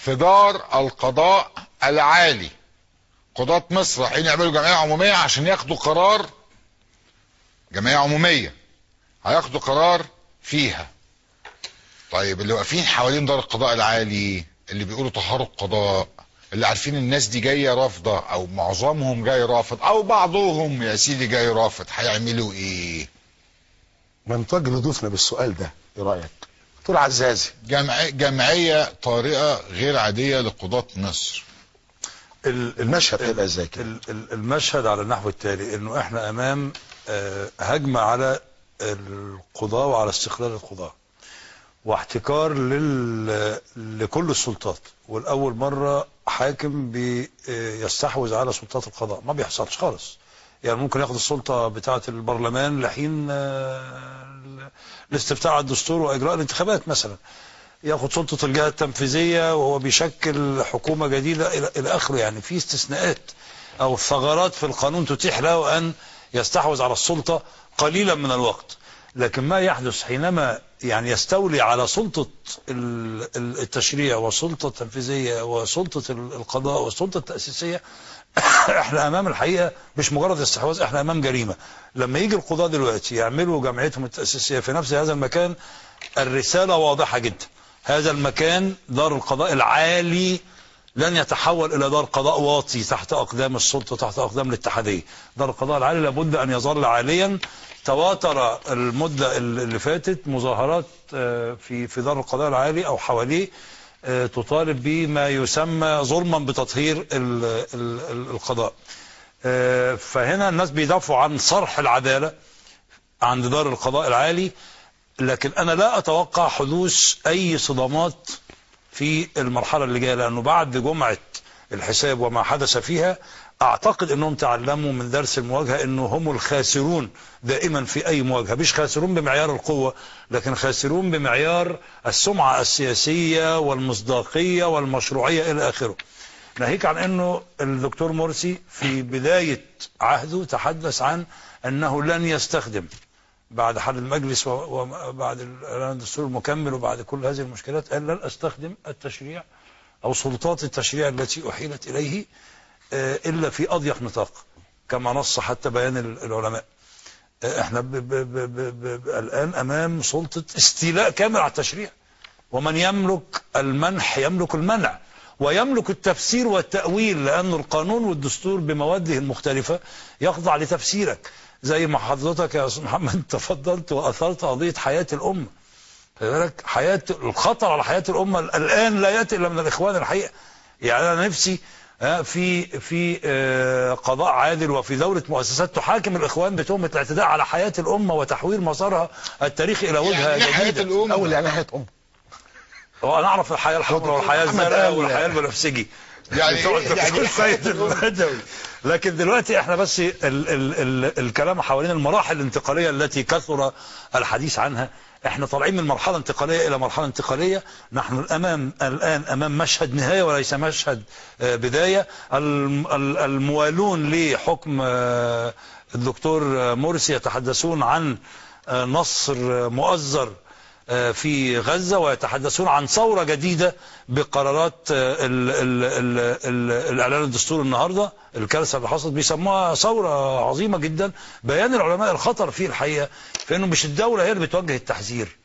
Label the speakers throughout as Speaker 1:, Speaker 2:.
Speaker 1: في دار القضاء العالي. قضاة مصر رايحين يعملوا جمعية عمومية عشان ياخدوا قرار، جمعية عمومية هياخدوا قرار فيها. طيب اللي واقفين حوالين دار القضاء العالي اللي بيقولوا تحرك قضاء، اللي عارفين الناس دي جايه رافضه او معظمهم جاي رافض او بعضهم يا سيدي جاي رافض، هيعملوا ايه؟
Speaker 2: منطق لضيوفنا بالسؤال ده، ايه رايك؟ دكتور عزازي.
Speaker 1: جمعيه طارئه غير عاديه لقضاة مصر.
Speaker 2: المشهد هيبقى ازاي كده؟
Speaker 3: المشهد على النحو التالي، انه احنا امام هجمه على القضاء وعلى استقلال القضاء واحتكار لكل السلطات، والاول مره حاكم بيستحوذ على سلطات القضاء. ما بيحصلش خالص، يعني ممكن ياخد السلطه بتاعه البرلمان لحين الاستفتاء على الدستور واجراء الانتخابات مثلا، ياخد سلطه الجهه التنفيذيه وهو بيشكل حكومه جديده الى اخره. يعني في استثناءات او ثغرات في القانون تتيح له ان يستحوذ على السلطه قليلا من الوقت. لكن ما يحدث حينما يعني يستولي على سلطة التشريع وسلطة التنفيذية وسلطة القضاء والسلطة التأسيسية، احنا امام الحقيقة مش مجرد استحواذ، احنا امام جريمة. لما يجي القضاة دلوقتي يعملوا جمعيتهم التأسيسية في نفس هذا المكان، الرسالة واضحة جدا. هذا المكان دار القضاء العالي لن يتحول الى دار قضاء واطي تحت اقدام السلطة، تحت اقدام الاتحادية. دار القضاء العالي لابد ان يظل عاليا. تواتر المدة اللي فاتت مظاهرات في دار القضاء العالي او حواليه تطالب بما يسمى ظلما بتطهير القضاء. فهنا الناس بيدافعوا عن صرح العدالة عند دار القضاء العالي، لكن انا لا اتوقع حدوث اي صدامات في المرحلة اللي جاية، لانه بعد جمعة الحساب وما حدث فيها اعتقد انهم تعلموا من درس المواجهة انه هم الخاسرون دائما في اي مواجهة. مش خاسرون بمعيار القوة، لكن خاسرون بمعيار السمعة السياسية والمصداقية والمشروعية الى اخره. ناهيك عن انه الدكتور مرسي في بداية عهده تحدث عن انه لن يستخدم بعد حل المجلس وبعد الاعلان الدستور المكمل وبعد كل هذه المشكلات، قال لن استخدم التشريع او سلطات التشريع التي احيلت اليه إلا في أضيق نطاق، كما نص حتى بيان العلماء. احنا الآن أمام سلطة استيلاء كامل على التشريع، ومن يملك المنح يملك المنع ويملك التفسير والتأويل، لأن القانون والدستور بمواده المختلفة يخضع لتفسيرك. زي ما حضرتك يا أستاذ محمد تفضلت وأثرت قضية حياة الأمة. فذلك حياة الخطر على حياة الأمة الآن لا يأتي إلا من الإخوان الحقيقة. يعني أنا نفسي في قضاء عادل وفي دولة مؤسسات تحاكم الإخوان بتهمة الاعتداء على حياة الأمة وتحويل مسارها التاريخي إلى وجهة
Speaker 2: يعني
Speaker 3: جديدة.
Speaker 2: حياة الأمة أو يعني حياة أمة.
Speaker 3: وأنا أعرف الحياة الحمراء والحياة الزرقاء والحياة البنفسجي
Speaker 2: يعني
Speaker 3: السيد البدوي. لكن دلوقتي احنا بس الكلام حوالين المراحل الانتقالية التي كثر الحديث عنها. احنا طالعين من مرحلة انتقالية الى مرحلة انتقالية. نحن الان امام مشهد نهاية وليس مشهد بداية. الموالون لحكم الدكتور مرسي يتحدثون عن نصر مؤزر في غزة، ويتحدثون عن ثورة جديدة بقرارات الإعلان الدستوري النهاردة. الكارثة اللي حصلت بيسموها ثورة عظيمة جدا. بيان العلماء الخطر فيه الحقيقة فإنه مش الدولة هي اللي بتوجه التحذير،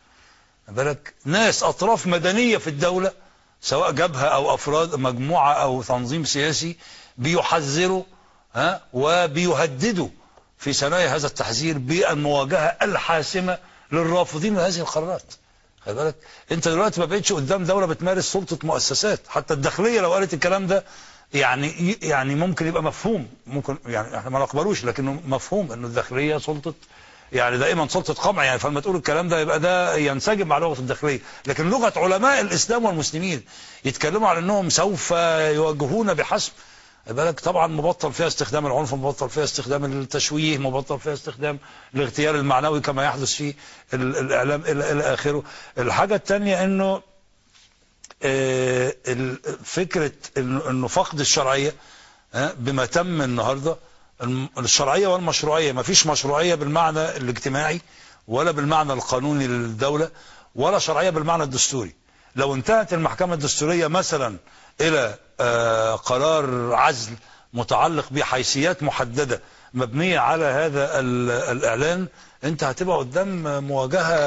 Speaker 3: بالك ناس أطراف مدنية في الدولة سواء جبهة أو أفراد مجموعة أو تنظيم سياسي بيحذروا وبيهددوا في ثنايا هذا التحذير بالمواجهة الحاسمة للرافضين لهذه القرارات. خلي بالك انت دلوقتي ما بقتش قدام دوله بتمارس سلطه مؤسسات. حتى الداخليه لو قالت الكلام ده يعني ممكن يبقى مفهوم، ممكن يعني احنا ما نقبلوش، لكنه مفهوم انه الداخليه سلطه يعني دائما سلطه قمع. يعني فلما تقول الكلام ده يبقى ده ينسجم مع لغه الداخليه. لكن لغه علماء الاسلام والمسلمين يتكلموا عن انهم سوف يواجهون بحسب بالك طبعا مبطل فيها استخدام العنف، مبطل فيها استخدام التشويه، مبطل فيها استخدام الاغتيال المعنوي كما يحدث في الإعلام إلى آخره. الحاجة الثانية انه فكرة انه فقد الشرعية بما تم النهاردة، الشرعية والمشروعية. ما فيش مشروعية بالمعنى الاجتماعي ولا بالمعنى القانوني للدولة، ولا شرعية بالمعنى الدستوري. لو انتهت المحكمة الدستورية مثلا إلى قرار عزل متعلق بحيثيات محددة مبنية على هذا الإعلان، أنت هتبقى قدام مواجهة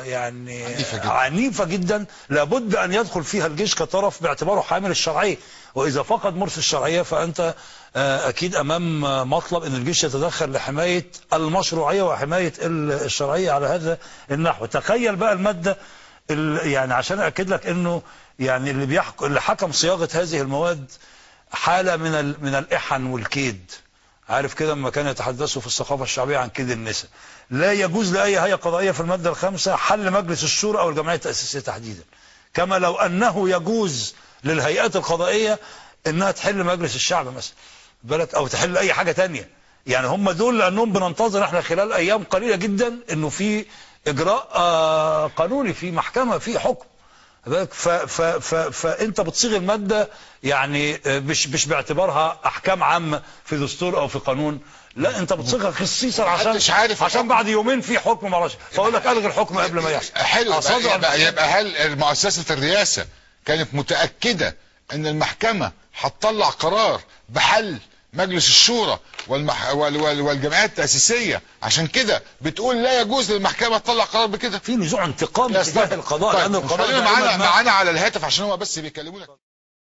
Speaker 3: يعني عنيفة جدا لابد أن يدخل فيها الجيش كطرف باعتباره حامل الشرعية، وإذا فقد مرسي الشرعية فأنت أكيد أمام مطلب أن الجيش يتدخل لحماية المشروعية وحماية الشرعية على هذا النحو. تخيل بقى المادة يعني عشان أكد لك أنه يعني اللي حكم صياغة هذه المواد حالة من الإحن والكيد. عارف كده لما كانوا يتحدثوا في الثقافة الشعبية عن كيد النساء. لا يجوز لأي هيئة قضائية في المادة الخامسة حل مجلس الشورى أو الجمعية التأسيسية تحديدا، كما لو أنه يجوز للهيئات القضائية أنها تحل مجلس الشعب مثلا بالك، أو تحل أي حاجة تانية. يعني هم دول لأنهم بننتظر احنا خلال أيام قليلة جدا أنه في إجراء قانوني، في محكمة، في حكم. فانت بتصيغ الماده يعني مش باعتبارها احكام عامه في دستور او في قانون، لا انت بتصيغها خصيصا عشان بعد يومين في حكم معرفش، فاقول لك الغي الحكم قبل ما يحصل.
Speaker 1: حلو. يبقى هل مؤسسه الرئاسه كانت متاكده ان المحكمه هتطلع قرار بحل مجلس الشورى والجمعيات التأسيسية، عشان كده بتقول لا يجوز للمحكمة تطلع قرار بكده؟
Speaker 3: في نزوع انتقام تجاه القضاء.
Speaker 1: طيب. لأن القضاء معانا على الهاتف عشان هو بس بيكلمونا.